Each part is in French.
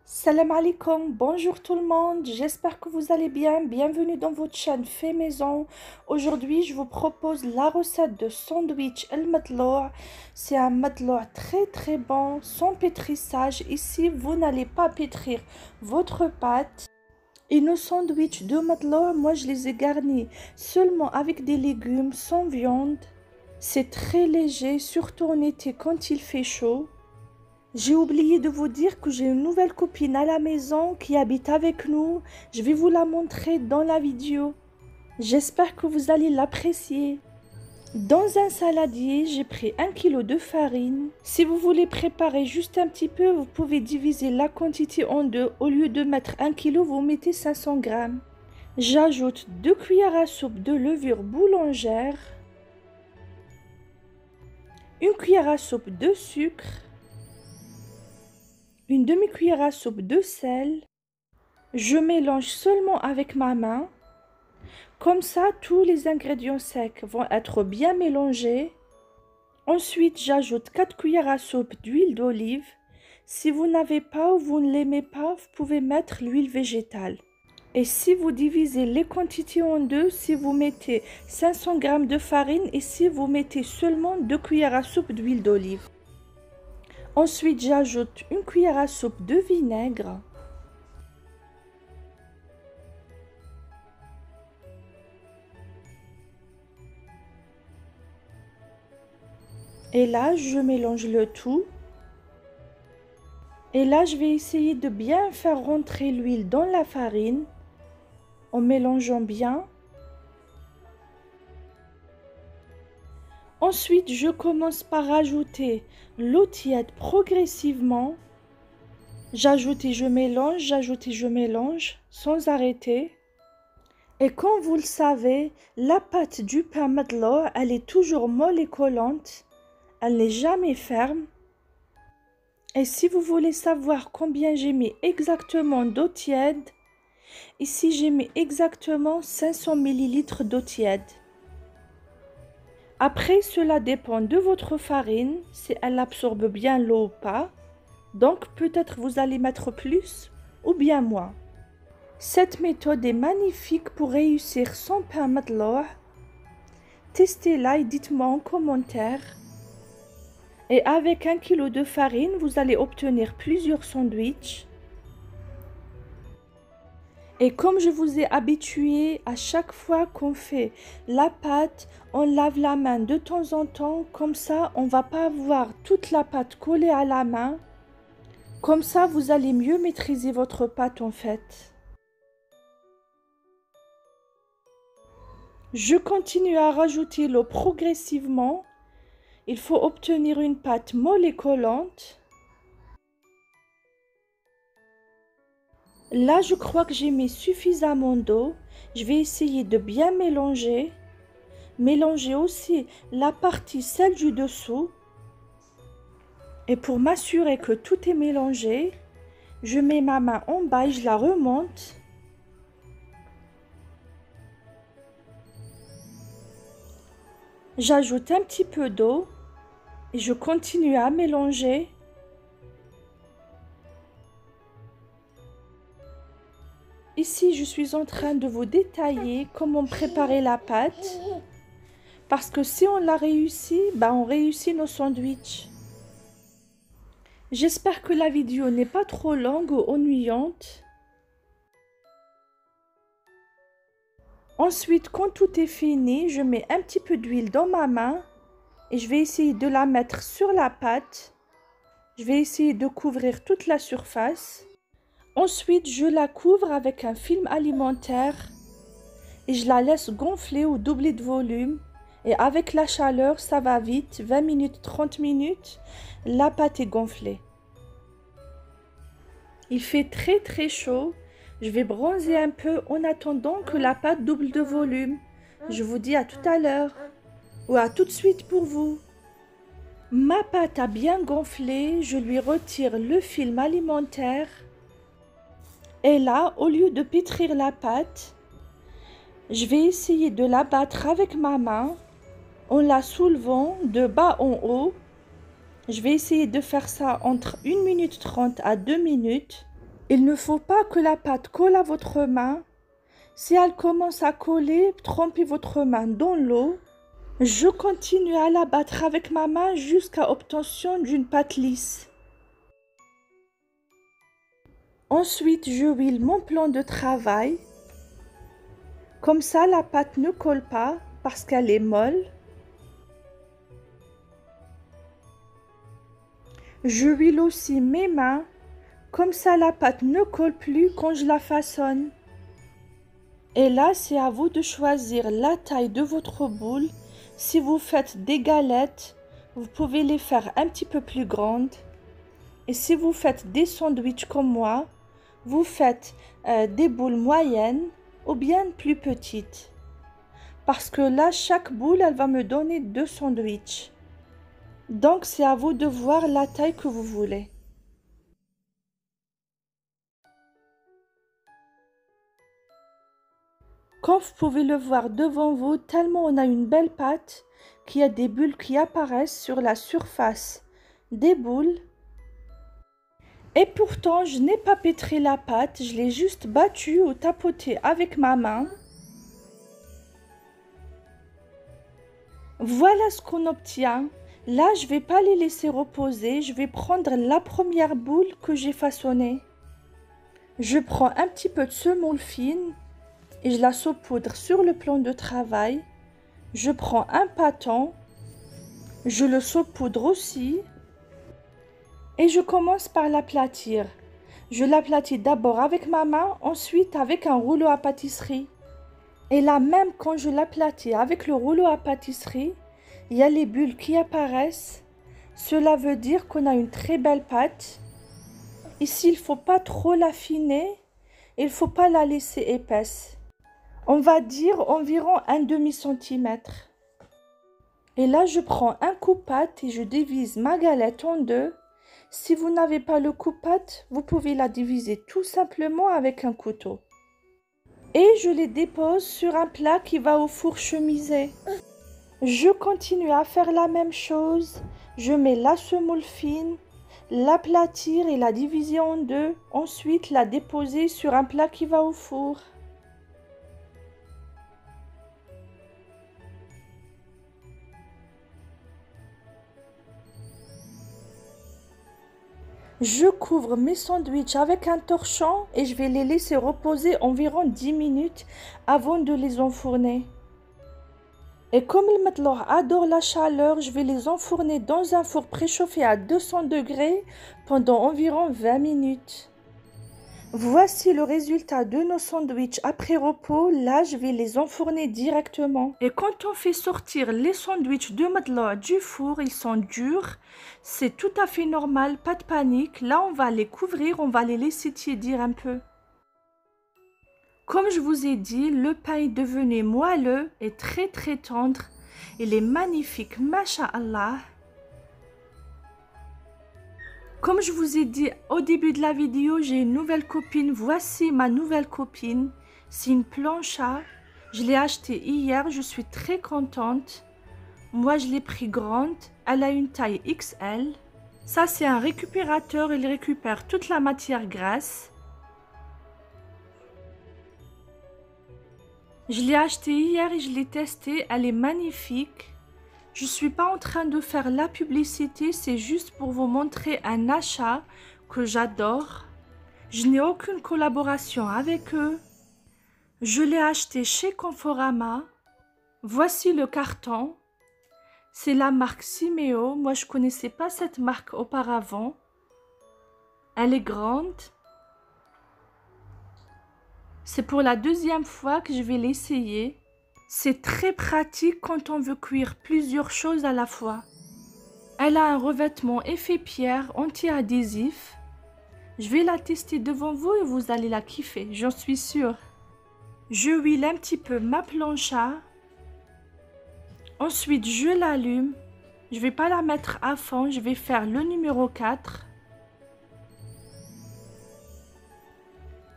Salam alaikum, bonjour tout le monde, j'espère que vous allez bien, bienvenue dans votre chaîne Fait Maison. Aujourd'hui je vous propose la recette de sandwich el matloua. C'est un matloua très bon, sans pétrissage. Ici vous n'allez pas pétrir votre pâte. Et nos sandwichs de matloua, moi je les ai garnis seulement avec des légumes, sans viande. C'est très léger, surtout en été quand il fait chaud. J'ai oublié de vous dire que j'ai une nouvelle copine à la maison qui habite avec nous. Je vais vous la montrer dans la vidéo. J'espère que vous allez l'apprécier. Dans un saladier, j'ai pris 1 kg de farine. Si vous voulez préparer juste un petit peu, vous pouvez diviser la quantité en deux. Au lieu de mettre 1 kg, vous mettez 500 g. J'ajoute 2 cuillères à soupe de levure boulangère, 1 cuillère à soupe de sucre, une demi-cuillère à soupe de sel. Je mélange seulement avec ma main. Comme ça, tous les ingrédients secs vont être bien mélangés. Ensuite, j'ajoute 4 cuillères à soupe d'huile d'olive. Si vous n'avez pas ou vous ne l'aimez pas, vous pouvez mettre l'huile végétale. Et si vous divisez les quantités en deux, si vous mettez 500 g de farine et si vous mettez seulement 2 cuillères à soupe d'huile d'olive. Ensuite, j'ajoute 1 cuillère à soupe de vinaigre. Et là, je mélange le tout. Et là, je vais essayer de bien faire rentrer l'huile dans la farine en mélangeant bien. Ensuite, je commence par ajouter l'eau tiède progressivement. J'ajoute et je mélange sans arrêter. Et comme vous le savez, la pâte du pain matloua, elle est toujours molle et collante. Elle n'est jamais ferme. Et si vous voulez savoir combien j'ai mis exactement d'eau tiède, ici j'ai mis exactement 500 ml d'eau tiède. Après, cela dépend de votre farine, si elle absorbe bien l'eau ou pas. Donc peut-être vous allez mettre plus ou bien moins. Cette méthode est magnifique pour réussir son pain matloua. Testez-la et dites-moi en commentaire. Et avec 1 kg de farine, vous allez obtenir plusieurs sandwichs. Et comme je vous ai habitué, à chaque fois qu'on fait la pâte, on lave la main de temps en temps. Comme ça, on ne va pas avoir toute la pâte collée à la main. Comme ça, vous allez mieux maîtriser votre pâte en fait. Je continue à rajouter l'eau progressivement. Il faut obtenir une pâte molle et collante. Là, je crois que j'ai mis suffisamment d'eau. Je vais essayer de bien mélanger. Mélanger aussi la partie celle du dessous. Et pour m'assurer que tout est mélangé, je mets ma main en bas et je la remonte. J'ajoute un petit peu d'eau et je continue à mélanger. Ici, je suis en train de vous détailler comment préparer la pâte. Parce que si on l'a réussi, on réussit nos sandwichs. J'espère que la vidéo n'est pas trop longue ou ennuyante. Ensuite, quand tout est fini, je mets un petit peu d'huile dans ma main et je vais essayer de la mettre sur la pâte. Je vais essayer de couvrir toute la surface. Ensuite, je la couvre avec un film alimentaire et je la laisse gonfler ou doubler de volume. Et avec la chaleur, ça va vite, 20 minutes, 30 minutes, la pâte est gonflée. Il fait très chaud. Je vais bronzer un peu en attendant que la pâte double de volume. Je vous dis à tout à l'heure ou à tout de suite pour vous. Ma pâte a bien gonflé, je lui retire le film alimentaire. Et là, au lieu de pétrir la pâte, je vais essayer de la battre avec ma main en la soulevant de bas en haut. Je vais essayer de faire ça entre 1 minute 30 à 2 minutes. Il ne faut pas que la pâte colle à votre main. Si elle commence à coller, trempez votre main dans l'eau. Je continue à la battre avec ma main jusqu'à obtention d'une pâte lisse. Ensuite, je huile mon plan de travail. Comme ça, la pâte ne colle pas parce qu'elle est molle. Je huile aussi mes mains. Comme ça, la pâte ne colle plus quand je la façonne. Et là, c'est à vous de choisir la taille de votre boule. Si vous faites des galettes, vous pouvez les faire un petit peu plus grandes. Et si vous faites des sandwichs comme moi, vous faites des boules moyennes ou bien plus petites. Parce que là, chaque boule, elle va me donner 2 sandwichs. Donc, c'est à vous de voir la taille que vous voulez. Comme vous pouvez le voir devant vous, tellement on a une belle pâte, qu'il y a des bulles qui apparaissent sur la surface des boules. Et pourtant, je n'ai pas pétré la pâte, je l'ai juste battue ou tapotée avec ma main. Voilà ce qu'on obtient. Là, je ne vais pas les laisser reposer, je vais prendre la première boule que j'ai façonnée. Je prends un petit peu de semoule fine et je la saupoudre sur le plan de travail. Je prends un pâton, je le saupoudre aussi et je commence par l'aplatir. Je l'aplatis d'abord avec ma main, ensuite avec un rouleau à pâtisserie. Et là, même quand je l'aplatis avec le rouleau à pâtisserie, il y a les bulles qui apparaissent. Cela veut dire qu'on a une très belle pâte. Ici, il ne faut pas trop l'affiner, il ne faut pas la laisser épaisse. On va dire environ un demi-centimètre. Et là, je prends un coupe-pâte et je divise ma galette en deux. Si vous n'avez pas le coupe-pâte, vous pouvez la diviser tout simplement avec un couteau. Et je les dépose sur un plat qui va au four chemisé. Je continue à faire la même chose. Je mets la semoule fine, l'aplatir et la diviser en deux. Ensuite, la déposer sur un plat qui va au four. Je couvre mes sandwichs avec un torchon et je vais les laisser reposer environ 10 minutes avant de les enfourner. Et comme le matloh adore la chaleur, je vais les enfourner dans un four préchauffé à 200 degrés pendant environ 20 minutes. Voici le résultat de nos sandwichs après repos. Là, je vais les enfourner directement. Et quand on fait sortir les sandwichs de matloh du four, ils sont durs. C'est tout à fait normal, pas de panique. Là, on va les couvrir, on va les laisser tiédir un peu. Comme je vous ai dit, le pain est devenu moelleux et très tendre. Il est magnifique, masha'Allah. Comme je vous ai dit au début de la vidéo, j'ai une nouvelle copine. Voici ma nouvelle copine. C'est une plancha. Je l'ai achetée hier. Je suis très contente. Moi, je l'ai pris grande. Elle a une taille XL. Ça, c'est un récupérateur. Il récupère toute la matière grasse. Je l'ai achetée hier et je l'ai testée. Elle est magnifique. Je ne suis pas en train de faire la publicité, c'est juste pour vous montrer un achat que j'adore. Je n'ai aucune collaboration avec eux. Je l'ai acheté chez Conforama. Voici le carton. C'est la marque Simeo. Moi, je ne connaissais pas cette marque auparavant. Elle est grande. C'est pour la deuxième fois que je vais l'essayer. C'est très pratique quand on veut cuire plusieurs choses à la fois. Elle a un revêtement effet pierre anti-adhésif. Je vais la tester devant vous et vous allez la kiffer, j'en suis sûre. Je huile un petit peu ma plancha. Ensuite, je l'allume. Je ne vais pas la mettre à fond, je vais faire le numéro 4.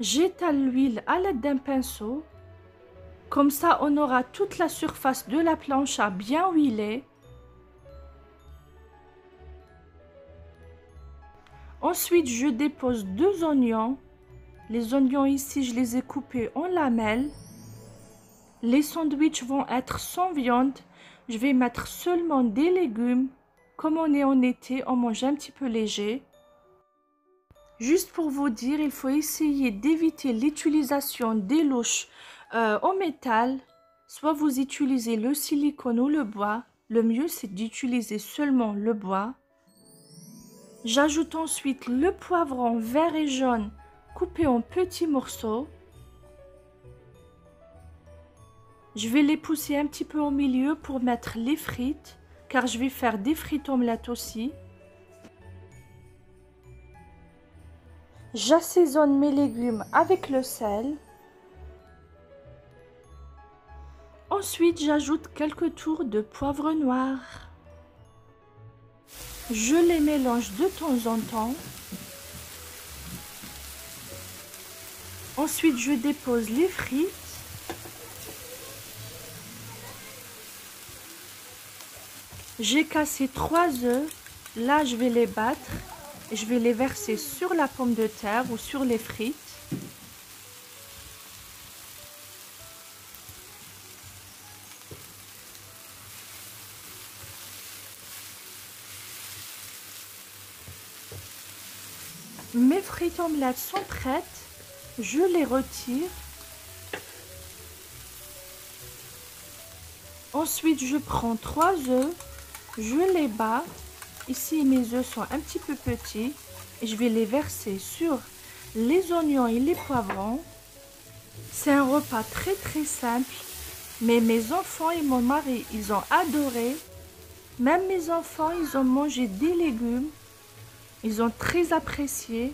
J'étale l'huile à l'aide d'un pinceau. Comme ça, on aura toute la surface de la plancha bien huilée. Ensuite, je dépose 2 oignons. Les oignons ici, je les ai coupés en lamelles. Les sandwichs vont être sans viande. Je vais mettre seulement des légumes. Comme on est en été, on mange un petit peu léger. Juste pour vous dire, il faut essayer d'éviter l'utilisation des louches en métal. Soit vous utilisez le silicone ou le bois. Le mieux, c'est d'utiliser seulement le bois. J'ajoute ensuite le poivron vert et jaune coupé en petits morceaux. Je vais les pousser un petit peu au milieu pour mettre les frites, car je vais faire des frites omelettes aussi. J'assaisonne mes légumes avec le sel. Ensuite, j'ajoute quelques tours de poivre noir. Je les mélange de temps en temps. Ensuite, je dépose les frites. J'ai cassé 3 œufs. Là, je vais les battre et je vais les verser sur la pomme de terre ou sur les frites. Mes frites omelettes sont prêtes. Je les retire. Ensuite, je prends 3 œufs. Je les bats. Ici, mes œufs sont un petit peu petits. Et je vais les verser sur les oignons et les poivrons. C'est un repas très simple. Mais mes enfants et mon mari, ils ont adoré. Même mes enfants, ils ont mangé des légumes. Ils ont très apprécié.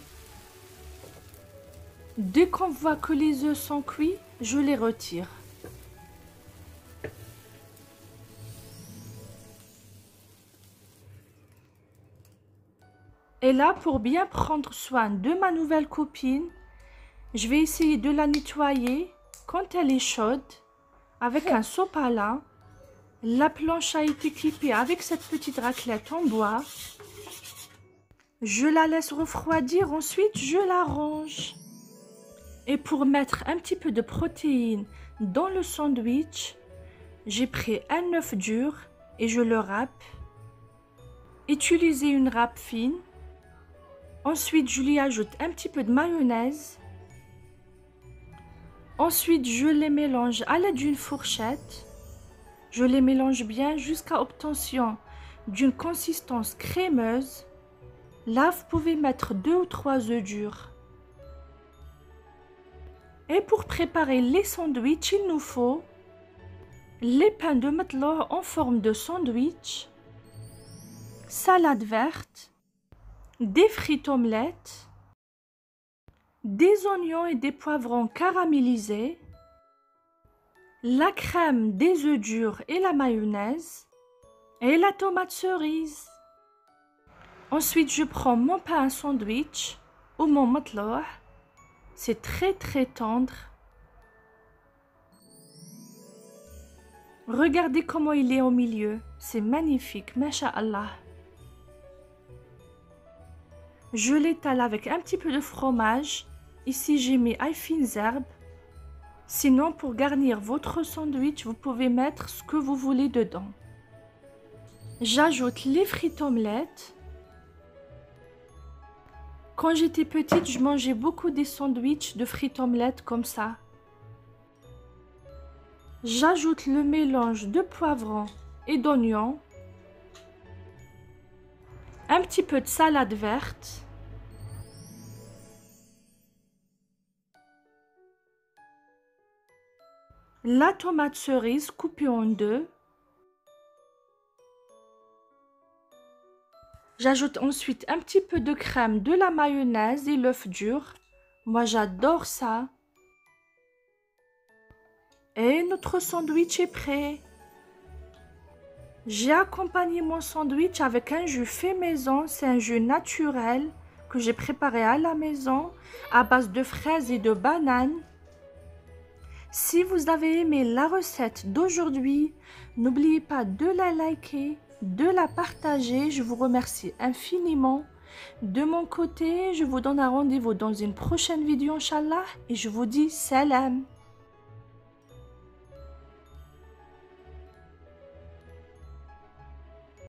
Dès qu'on voit que les œufs sont cuits, je les retire. Et là, pour bien prendre soin de ma nouvelle copine, je vais essayer de la nettoyer quand elle est chaude avec un sopalin. La planche a été clippée avec cette petite raclette en bois. Je la laisse refroidir, ensuite je la range. Et pour mettre un petit peu de protéines dans le sandwich, j'ai pris un œuf dur et je le râpe. Utilisez une râpe fine. Ensuite, je lui ajoute un petit peu de mayonnaise. Ensuite, je les mélange à l'aide d'une fourchette. Je les mélange bien jusqu'à obtention d'une consistance crémeuse. Là, vous pouvez mettre 2 ou 3 œufs durs. Et pour préparer les sandwichs, il nous faut les pains de matloh en forme de sandwich, salade verte, des frites omelettes, des oignons et des poivrons caramélisés, la crème, des œufs durs et la mayonnaise, et la tomate cerise. Ensuite, je prends mon pain à sandwich ou mon matloh. C'est très tendre. Regardez comment il est au milieu. C'est magnifique, masha'Allah. Je l'étale avec un petit peu de fromage. Ici, j'ai mis ail fines herbes. Sinon, pour garnir votre sandwich, vous pouvez mettre ce que vous voulez dedans. J'ajoute les frites omelettes. Quand j'étais petite, je mangeais beaucoup des sandwichs de frites omelettes comme ça. J'ajoute le mélange de poivrons et d'oignons. Un petit peu de salade verte. La tomate cerise coupée en 2. J'ajoute ensuite un petit peu de crème, de la mayonnaise et l'œuf dur. Moi, j'adore ça. Et notre sandwich est prêt. J'ai accompagné mon sandwich avec un jus fait maison. C'est un jus naturel que j'ai préparé à la maison à base de fraises et de bananes. Si vous avez aimé la recette d'aujourd'hui, n'oubliez pas de la liker, de la partager. Je vous remercie infiniment. De mon côté, je vous donne un rendez-vous dans une prochaine vidéo, Inch'Allah, et je vous dis salam.